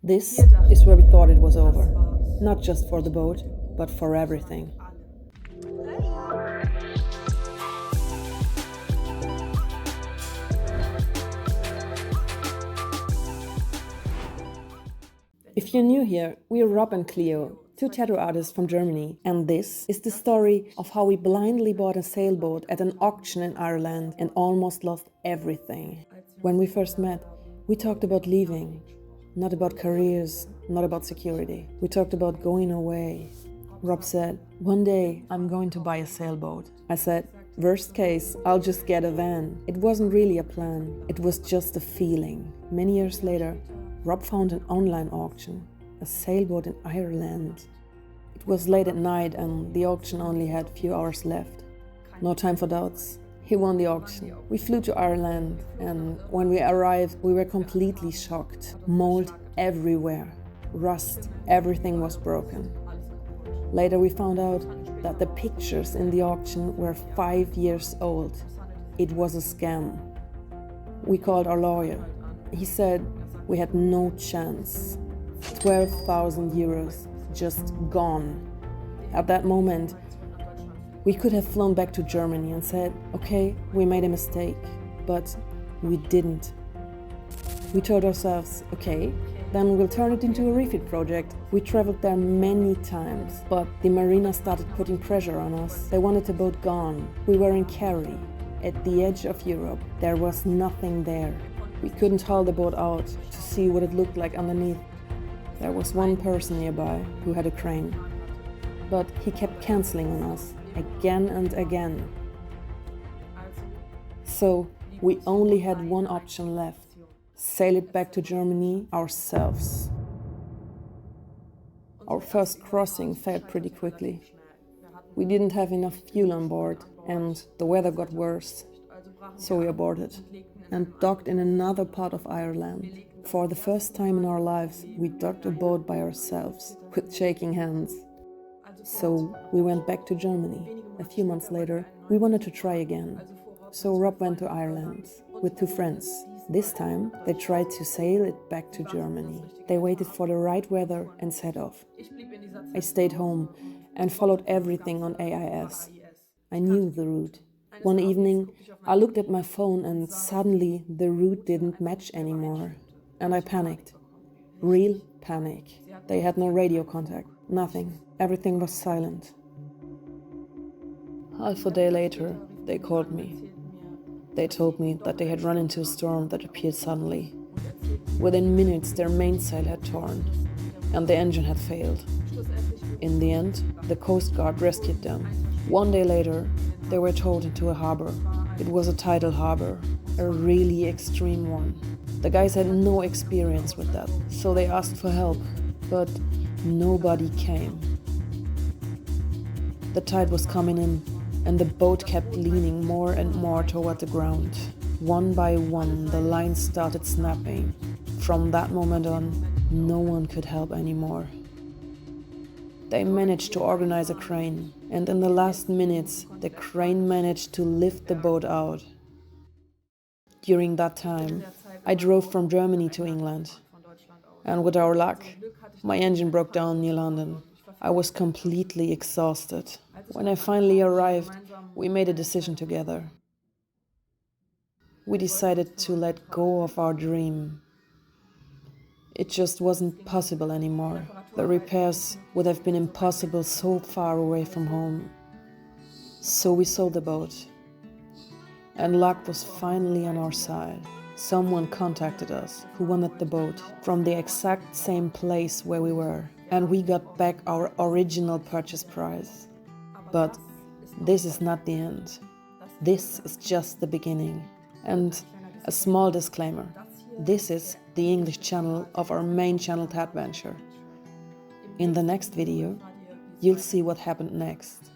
This is where we thought it was over. Not just for the boat, but for everything. If you're new here, we are Rob and Cleo, two tattoo artists from Germany, and this is the story of how we blindly bought a sailboat at an auction in Ireland and almost lost everything. When we first met, we talked about leaving, not about careers, not about security. We talked about going away. Rob said, "One day I'm going to buy a sailboat." I said, "Worst case, I'll just get a van." It wasn't really a plan, it was just a feeling. Many years later, Rob found an online auction, a sailboat in Ireland. It was late at night and the auction only had few hours left. No time for doubts. He won the auction. We flew to Ireland, and when we arrived, we were completely shocked. Mold everywhere, rust, everything was broken. Later we found out that the pictures in the auction were 5 years old. It was a scam. We called our lawyer. He said we had no chance. 12,000 euros just gone. At that moment, we could have flown back to Germany and said, okay, we made a mistake, but we didn't. We told ourselves, okay, then we'll turn it into a refit project. We traveled there many times, but the marina started putting pressure on us. They wanted the boat gone. We were in Kerry, at the edge of Europe. There was nothing there. We couldn't haul the boat out to see what it looked like underneath. There was one person nearby who had a crane, but he kept canceling on us again and again. So we only had one option left: sail it back to Germany ourselves. Our first crossing failed pretty quickly. We didn't have enough fuel on board and the weather got worse. So we aborted and docked in another part of Ireland. For the first time in our lives, we docked a boat by ourselves, with shaking hands. So we went back to Germany. A few months later, we wanted to try again. So Rob went to Ireland with two friends. This time, they tried to sail it back to Germany. They waited for the right weather and set off. I stayed home and followed everything on AIS. I knew the route. One evening, I looked at my phone and suddenly the route didn't match anymore. And I panicked. Real panic. They had no radio contact, nothing. Everything was silent. Half a day later, they called me. They told me that they had run into a storm that appeared suddenly. Within minutes, their mainsail had torn and the engine had failed. In the end, the Coast Guard rescued them. One day later, they were towed into a harbor. It was a tidal harbor, a really extreme one. The guys had no experience with that, so they asked for help, but nobody came. The tide was coming in, and the boat kept leaning more and more toward the ground. One by one, the lines started snapping. From that moment on, no one could help anymore. They managed to organize a crane, and in the last minutes, the crane managed to lift the boat out. During that time, I drove from Germany to England, and with our luck, my engine broke down near London. I was completely exhausted. When I finally arrived, we made a decision together. We decided to let go of our dream. It just wasn't possible anymore. The repairs would have been impossible so far away from home. So we sold the boat. And luck was finally on our side. Someone contacted us who wanted the boat from the exact same place where we were. And we got back our original purchase price. But this is not the end. This is just the beginning. And a small disclaimer. This is the English channel of our main channel, TatVenture. In the next video, you'll see what happened next.